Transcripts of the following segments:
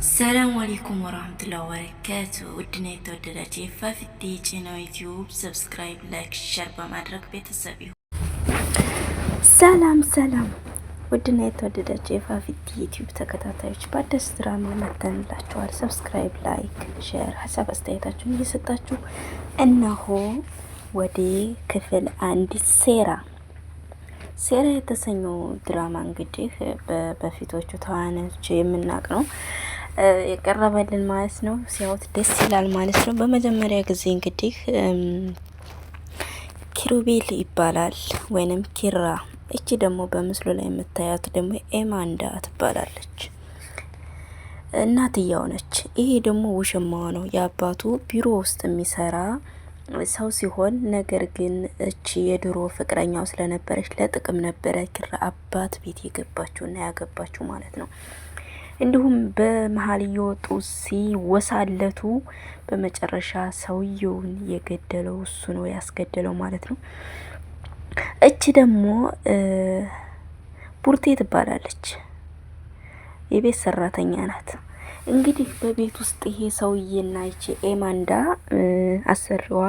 ሰላም አለይኩም ወራህመቱላሂ ወበረካቱ። ውድና የተወደዳችሁ የፋፊቲ ቻናል ዩቲዩብ ሰብስክራይብ፣ ላይክ፣ ሼር በማድረግ ቤተሰብ ይሁኑ። ሰላም ውድና የተወደዳችሁ የፋፊቲ ዩቲዩብ ተከታታዮች በአዲስ ድራማ መጥተንላችኋል። ሰብስክራይብ፣ ላይክ፣ ሼር ሀሳብ አስተያየታችሁን እየሰጣችሁ እነሆ ወደ ክፍል አንድ ሴራ የተሰኘው ድራማ እንግዲህ በፊቶቹ ተዋናዮች የምናውቅ ነው የቀረበልን ማለት ነው። ሲያዩት ደስ ይላል ማለት ነው። በመጀመሪያ ጊዜ እንግዲህ ኪሩቤል ይባላል ወይንም ኪራ። እቺ ደግሞ በምስሉ ላይ የምታያት ደግሞ ኤማንዳ ትባላለች። እናትየው ነች። ይሄ ደግሞ ውሽማዋ ነው። የአባቱ ቢሮ ውስጥ የሚሰራ ሰው ሲሆን ነገር ግን እቺ የድሮ ፍቅረኛው ስለነበረች ለጥቅም ነበረ ኪራ አባት ቤት የገባችውና ያገባችው ማለት ነው። እንዲሁም በመሀል እየወጡ ሲወሳለቱ በመጨረሻ ሰውየውን የገደለው እሱ ነው ያስገደለው ማለት ነው። እቺ ደግሞ ቡርቴ ትባላለች። የቤት ሰራተኛ ናት። እንግዲህ በቤት ውስጥ ይሄ ሰውዬና ይቺ ኤማንዳ አሰሪዋ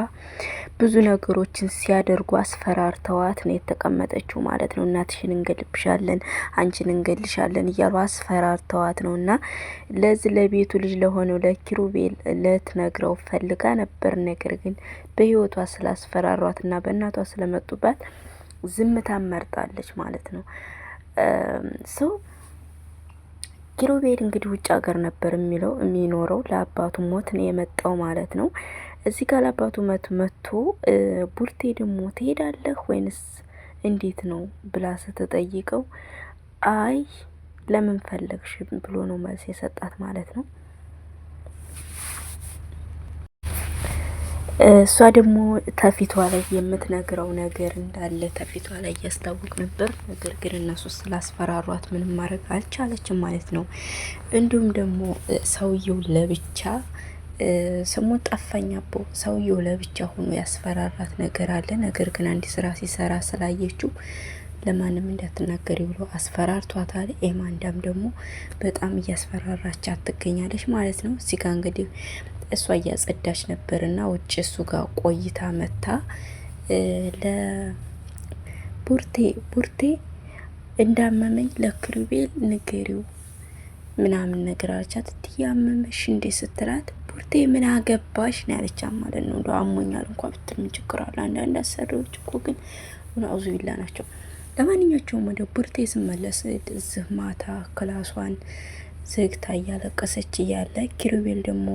ብዙ ነገሮችን ሲያደርጉ አስፈራርተዋት ነው የተቀመጠችው ማለት ነው። እናትሽን እንገልብሻለን፣ አንቺን እንገልሻለን እያሉ አስፈራርተዋት ነው። እና ለዚህ ለቤቱ ልጅ ለሆነው ለኪሩቤል ልትነግረው ፈልጋ ነበር። ነገር ግን በህይወቷ ስላስፈራሯት እና በእናቷ ስለመጡባት ዝምታ መርጣለች ማለት ነው። ኪሩቤል እንግዲህ ውጭ ሀገር ነበር የሚኖረው ለአባቱ ሞት ነው የመጣው ማለት ነው። እዚህ ጋር ለአባቱ ሞት መጥቶ ቡርቴ ደግሞ ትሄዳለህ ወይንስ እንዴት ነው ብላ ስትጠይቀው አይ ለምን ፈለግሽ ብሎ ነው መልስ የሰጣት ማለት ነው። እሷ ደግሞ ተፊቷ ላይ የምትነግረው ነገር እንዳለ ተፊቷ ላይ ያስታውቅ ነበር። ነገር ግን እነሱ ስላስፈራሯት ምንም ማድረግ አልቻለችም ማለት ነው። እንዲሁም ደግሞ ሰውየው ለብቻ ስሙን ጠፋኝ አቦ ሰውየው ለብቻ ሆኖ ያስፈራራት ነገር አለ። ነገር ግን አንድ ስራ ሲሰራ ስላየችው ለማንም እንዳትናገሪ ብሎ አስፈራርቷታል። ኤማንዳም ደግሞ በጣም እያስፈራራቻት ትገኛለች ማለት ነው። እዚህ ጋር እንግዲህ እሷ እያጸዳች ነበርና ውጭ እሱ ጋር ቆይታ መታ ለቡርቴ እንዳመመኝ ለኪሩቤል ንገሪው ምናምን ነገር አለቻት። ትያመመሽ እንዴ ስትላት ቡርቴ ምን አገባሽ ነው ያለቻት ማለት ነው። እንደው አሞኛል እንኳን ብትል ምን ችግር አለ? አንዳንድ አሰሪዎች እኮ ግን አውዙ ቢላ ናቸው። ለማንኛቸውም ወደ ቡርቴ ስመለስ እዚህ ማታ ክላሷን ዝግታ እያለቀሰች እያለ ኪሩቤል ደግሞ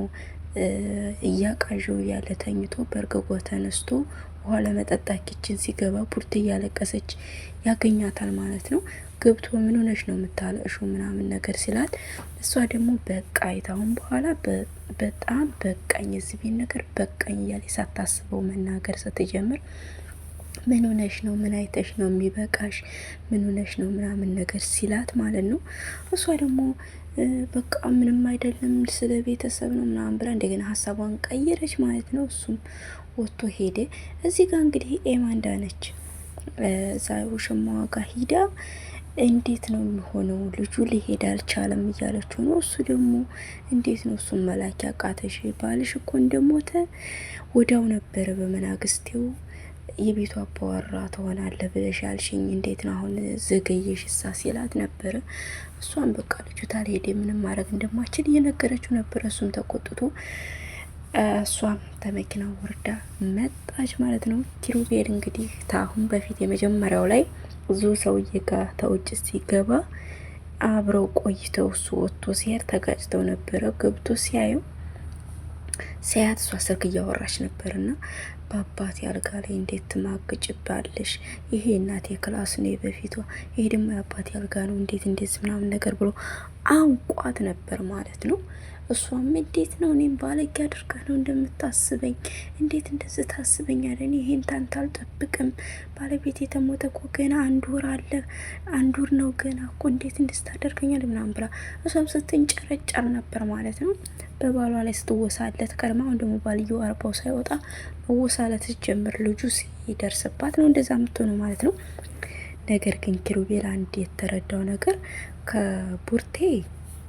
እያቃዠው ያለ ተኝቶ በርግጎ ተነስቶ ውሃ ለመጠጣት ኪችን ሲገባ ቡርቴ እያለቀሰች ያገኛታል ማለት ነው። ገብቶ ምን ሆነሽ ነው የምታለቅሽው ምናምን ነገር ሲላት እሷ ደግሞ በቃ አይታሁን በኋላ በጣም በቃኝ እዚህ ቤት ነገር በቃኝ እያለ ሳታስበው መናገር ስትጀምር ምን ሆነሽ ነው ምን አይተሽ ነው የሚበቃሽ ምን ሆነሽ ነው ምናምን ነገር ሲላት ማለት ነው። እሷ ደግሞ በቃ ምንም አይደለም ስለ ቤተሰብ ነው ምናምን ብላ እንደገና ሀሳቧን ቀየረች ማለት ነው። እሱም ወጥቶ ሄደ። እዚህ ጋር እንግዲህ ኤማንዳ ነች እዛ ውሽማዋ ጋር ሂዳ እንዴት ነው የሚሆነው ልጁ ሊሄድ አልቻለም እያለችው ነው። እሱ ደግሞ እንዴት ነው እሱን መላክ ያቃተሽ? ባልሽ እኮ እንደሞተ ወዲያው ነበረ በመናግስቴው የቤቱ አባወራ ትሆናለህ ብለሽ ያልሽኝ እንዴት ነው አሁን ዘገየሽ እሳ ሲላት ነበረ። እሷን በቃ ልጁ ታልሄደ ምንም ማድረግ እንደማችል እየነገረችው ነበረ። እሱም ተቆጥቶ እሷም ተመኪና ወርዳ መጣች ማለት ነው። ኪሩቤል እንግዲህ ታሁን በፊት የመጀመሪያው ላይ ብዙ ሰውዬ ጋር ተውጭ ሲገባ አብረው ቆይተው እሱ ወጥቶ ሲሄድ ተጋጭተው ነበረ። ገብቶ ሲያት እሷ ስልክ እያወራች ነበርና በአባቴ አልጋ ላይ እንዴት ትማግጭባለሽ? ይሄ እናቴ ክላስ ነው በፊቷ፣ ይሄ ደግሞ የአባቴ አልጋ ነው እንዴት ምናምን ነገር ብሎ አንቋት ነበር ማለት ነው። እሷም እንዴት ነው እኔም ባለጌ አድርገህ ነው እንደምታስበኝ? እንዴት እንደዚህ ታስበኛለህ? እኔ ይሄን ታንተ አልጠብቅም። ባለቤት የተሞተ እኮ ገና አንድ ወር ነው ገና እኮ እንዴት እንደዚህ ታደርገኛለህ? ምናምን ብላ እሷም ስትንጨረጨር ነበር ማለት ነው። በባሏ ላይ ስትወሳለት ቀድማ አሁን ደግሞ ባልየው አርባው ሳይወጣ መወሳለት ስትጀምር ልጁ ሲደርስባት ነው እንደዛ የምትሆነው ማለት ነው። ነገር ግን ኪሩቤል አንድ የተረዳው ነገር ከቡርቴ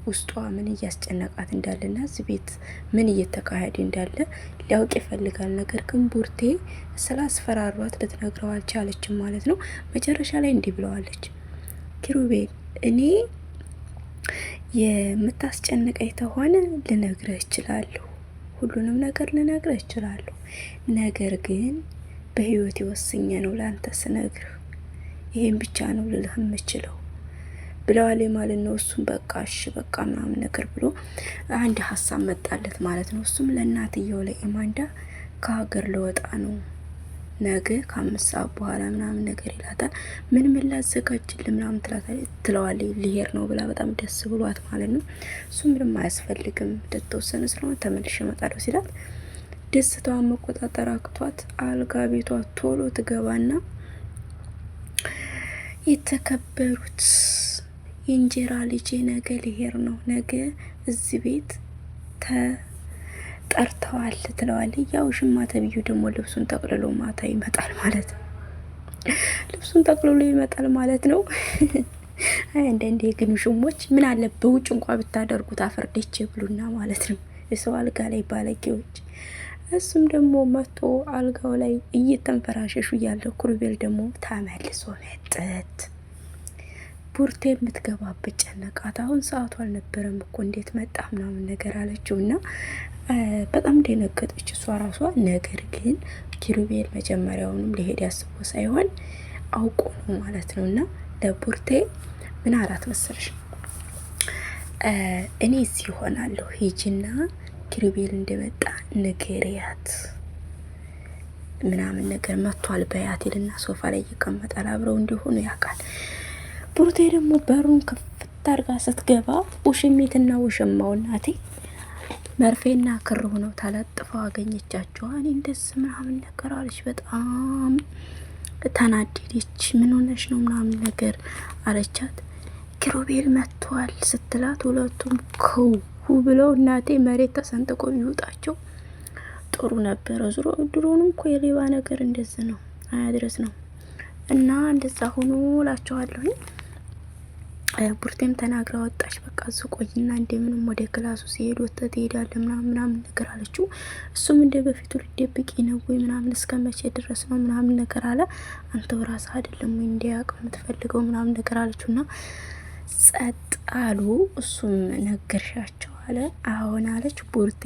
ውስጧ ምን እያስጨነቃት እንዳለና እዚህ ቤት ምን እየተካሄደ እንዳለ ሊያውቅ ይፈልጋል። ነገር ግን ቡርቴ ስላስፈራሯት ልትነግረው አልቻለችም ማለት ነው። መጨረሻ ላይ እንዲህ ብለዋለች፣ ኪሩቤል እኔ የምታስጨንቀኝ ተሆነ ልነግረህ እችላለሁ፣ ሁሉንም ነገር ልነግረህ እችላለሁ። ነገር ግን በህይወት ወስኜ ነው ለአንተ ስነግርህ፣ ይሄን ብቻ ነው ልልህ የምችለው ብለዋል ማለት ነው። እሱም በቃ እሺ በቃ ምናምን ነገር ብሎ አንድ ሀሳብ መጣለት ማለት ነው። እሱም ለእናትየው ለኢማንዳ ከሀገር ልወጣ ነው ነገ ከ5 ሰዓት በኋላ ምናምን ነገር ይላታል። ምን ላዘጋጅልህ ምናምን ትለዋለች። ልሄድ ነው ብላ በጣም ደስ ብሏት ማለት ነው። እሱ ምንም አያስፈልግም እንደተወሰነ ስለሆነ ተመልሼ እመጣለሁ ሲላት ደስታዋን መቆጣጠር አቅቷት አልጋ ቤቷ ቶሎ ትገባና የተከበሩት የእንጀራ ልጄ ነገ ሊሄድ ነው፣ ነገ እዚህ ቤት ተጠርተዋል ትለዋለች። ያው ሽማ ተብዩ ደግሞ ልብሱን ጠቅልሎ ማታ ይመጣል ማለት ነው። ልብሱን ጠቅልሎ ይመጣል ማለት ነው። አይ አንዳንዴ ግን ሽሞች ምን አለ በውጭ እንኳ ብታደርጉት አፈርደች ብሉና ማለት ነው የሰው አልጋ ላይ ባለጌዎች። እሱም ደግሞ መጥቶ አልጋው ላይ እየተንፈራሸሹ እያለ ኩሩቤል ደግሞ ተመልሶ መጠት ቡርቴ የምትገባበት ጨነቃት። አሁን ሰዓቱ አልነበረም እኮ እንዴት መጣ ምናምን ነገር አለችው እና በጣም ደነገጠች እሷ ራሷ። ነገር ግን ኪሩቤል መጀመሪያውንም ሊሄድ ያስቦ ሳይሆን አውቆ ነው ማለት ነው። እና ለቡርቴ ምን አላት መሰለሽ፣ እኔ እዚህ ይሆናለሁ ሂጂና ኪሩቤል እንደመጣ ንገሪያት ምናምን ነገር መጥቷል በያት ይልና ሶፋ ላይ ይቀመጣል። አብረው እንዲሆኑ ያውቃል። ቡርቴ ደግሞ በሩን ከፍት አድርጋ ስትገባ ውሽሚትና ውሽማው እናቴ መርፌና ክር ሆነው ተለጥፈው አገኘቻቸው። እኔ እንደዚህ ምናምን ነገር አለች። በጣም ተናደደች። ምን ሆነሽ ነው ምናምን ነገር አለቻት። ኪሩቤል መጥቷል ስትላት ሁለቱም ከው ብለው እናቴ መሬት ተሰንጥቆ ቢውጣቸው ጥሩ ነበረ። ዙሮ ድሮንም እኮ የሌባ ነገር እንደዚህ ነው አያድረስ ነው እና እንደዛ ሆኖ እላቸዋለሁ። ቡርቴም ተናግራ ወጣች። በቃ ዝቆይና እንደምንም ወደ ክላሱ ሲሄድ ወጥተህ ትሄዳለህ ምናምን ነገር አለችው። እሱም እንደ በፊቱ ልደብቂ ነው ወይ ምናምን እስከ መቼ ድረስ ነው ምናምን ነገር አለ። አንተው ራስህ አይደለም ወይ እንዲያውቅ የምትፈልገው ምናምን ነገር አለችውና ጸጥ አሉ። እሱም ነገርሻቸው አለ። አሁን አለች ቡርቴ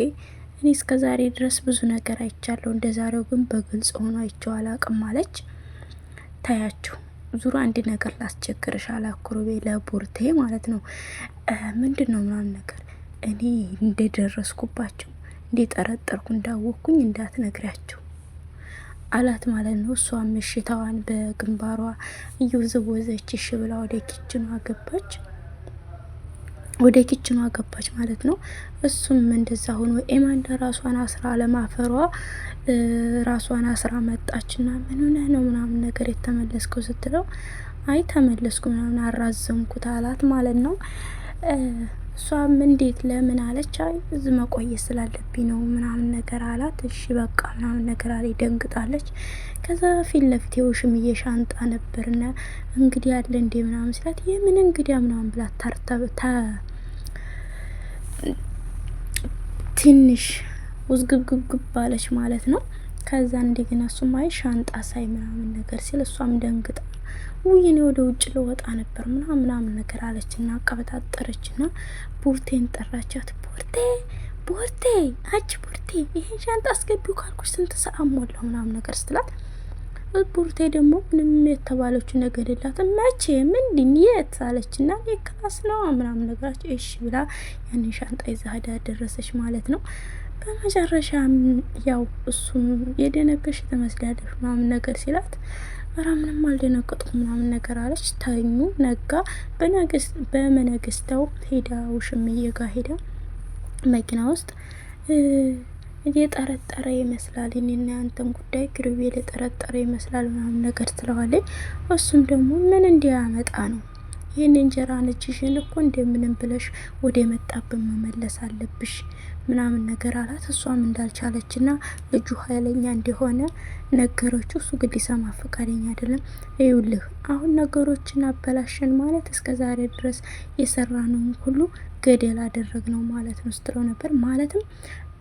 እኔ እስከ ዛሬ ድረስ ብዙ ነገር አይቻለሁ፣ እንደ ዛሬው ግን በግልጽ ሆኖ አይቼው አላቅም አለች። ታያችሁ ዙሮ አንድ ነገር ላስቸግርሽ አላኩሩቤ ለቡርቴ ማለት ነው። ምንድን ነው ምናምን ነገር እኔ እንደደረስኩባቸው እንደጠረጠርኩ እንዳወቅኩኝ እንዳትነግሪያቸው አላት ማለት ነው። እሷም ምሽታዋን በግንባሯ እየወዘወዘች እሺ ብላ ወደ ኪችኗ ገባች ማለት ነው። እሱም እንደዛ ሆኖ ኤማንዳ ራሷን አስራ ለማፈሯ ራሷን አስራ መጣችና ምን ሆነህ ነው ምናምን ነገር የተመለስከው ስትለው አይ ተመለስኩ ምናምን አራዘምኩት አላት ማለት ነው። እሷም እንዴት ለምን አለች። አይ እዚህ መቆየት ስላለብኝ ነው ምናምን ነገር አላት። እሺ በቃ ምናምን ነገር አለ። ደንግጣለች። ከዛ ፊት ለፊት የውሽምዬ ሻንጣ ነበርና እንግዲህ ያለ እንዴ ምናምን ሲላት የምን እንግዲያ ምናምን ብላ ትንሽ ውዝግብግብ ባለች ማለት ነው። ከዛ እንደገና እሱም አይ ሻንጣ ሳይ ምናምን ነገር ሲል እሷም ደንግጣ ውይኔ ወደ ውጭ ልወጣ ነበር ምናምን ነገር አለችና አቀበጣጠረችና ቡርቴን ጠራቻት። ቡርቴ አንቺ ቡርቴ ይሄን ሻንጣ አስገቢው ካልኩሽ ስንት ሰዓት ሞላው ምናምን ነገር ስትላት ቡርቴ ደግሞ ምንም የተባለችው ነገር የላትም። መቼ ምንድን የት አለችና ክላስ ነው ምናምን ነገራቸው። እሺ ብላ ያንን ሻንጣ ይዛ ሄዳ ደረሰች ማለት ነው። በመጨረሻም ያው እሱም የደነገሽ ትመስላለች ምናምን ነገር ሲላት ኧረ ምንም አልደነገጥኩም ምናምን ነገር አለች። ተኙ። ነጋ። በመነግስተው ሄዳ ውሽምዬ ጋር ሄዳ መኪና ውስጥ የጠረጠረ ይመስላል እኔና ያንተን ጉዳይ ኪሩቤል የጠረጠረ ይመስላል ምናምን ነገር ትለዋለች። እሱም ደግሞ ምን እንዲያመጣ ነው ይህን እንጀራ ነጅሽን እኮ እንደምንም ብለሽ ወደ መጣብን መመለስ አለብሽ ምናምን ነገር አላት። እሷም እንዳልቻለችና ልጁ ኃይለኛ እንደሆነ ነገሮቹ። እሱ ግን ሊሰማ ፈቃደኛ አይደለም። ይኸውልህ አሁን ነገሮችን አበላሽን ማለት እስከ ዛሬ ድረስ የሰራነውን ሁሉ ገደል አደረግነው ማለት ነው ስትለው ነበር። ማለትም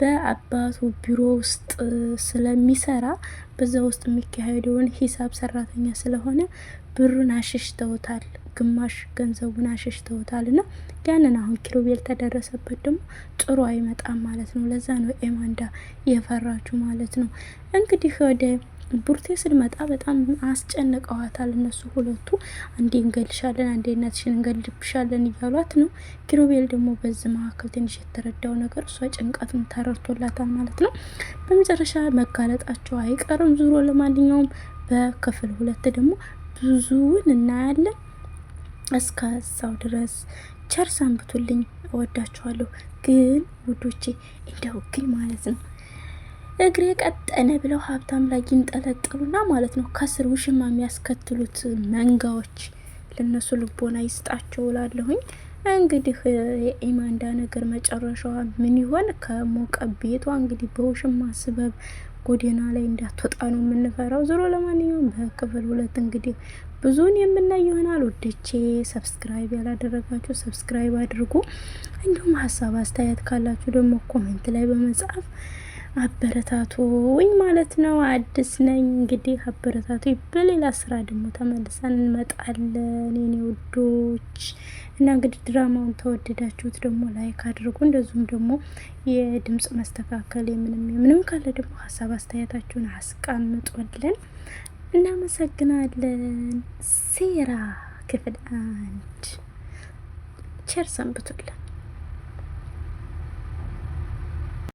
በአባቱ ቢሮ ውስጥ ስለሚሰራ በዛ ውስጥ የሚካሄደውን ሂሳብ ሰራተኛ ስለሆነ ብሩን አሸሽተውታል፣ ግማሽ ገንዘቡን አሸሽተውታል። እና ያንን አሁን ኪሩቤል ተደረሰበት ደግሞ ጥሩ አይመጣም ማለት ነው። ለዛ ነው ኤማንዳ የፈራችሁ ማለት ነው። እንግዲህ ወደ ቡርቴ ስንመጣ በጣም አስጨንቀዋታል እነሱ ሁለቱ። አንዴ እንገልሻለን፣ አንዴ እናትሽን እንገልብሻለን እያሏት ነው። ኪሩቤል ደግሞ በዚህ መካከል ትንሽ የተረዳው ነገር እሷ ጭንቀትም ተረድቶላታል ማለት ነው። በመጨረሻ መጋለጣቸው አይቀርም ዙሮ። ለማንኛውም በክፍል 2 ደግሞ ብዙውን እናያለን። እስከዛው ድረስ ቸር ሰንብቱልኝ። እወዳችኋለሁ። ግን ውዶቼ እንደው ግን ማለት ነው እግሬ ቀጠነ ብለው ሀብታም ላይ ይንጠለጠሉና ማለት ነው ከስር ውሽማ የሚያስከትሉት መንጋዎች ለነሱ ልቦና ይስጣቸው እላለሁኝ። እንግዲህ የኢማንዳ ነገር መጨረሻዋ ምን ይሆን? ከሞቀ ቤቷ እንግዲህ በውሽማ ስበብ ጎዳና ላይ እንዳትወጣ ነው የምንፈራው። ዞሮ ለማንኛውም በክፍል 2 እንግዲህ ብዙን የምናይ ይሆናል። ወደቼ ሰብስክራይብ ያላደረጋችሁ ሰብስክራይብ አድርጉ። እንዲሁም ሀሳብ አስተያየት ካላችሁ ደግሞ ኮሜንት ላይ በመጻፍ አበረታቱኝ ማለት ነው። አዲስ ነኝ እንግዲህ አበረታቱ። በሌላ ስራ ደግሞ ተመልሰን እንመጣለን የኔ ውዶች። እና እንግዲህ ድራማውን ተወደዳችሁት ደግሞ ላይክ አድርጉ። እንደዚሁም ደግሞ የድምጽ መስተካከል የምንም ካለ ደግሞ ሀሳብ አስተያየታችሁን አስቀምጡልን። እናመሰግናለን። ሴራ ክፍል 1 ቸር ሰንብቱልን።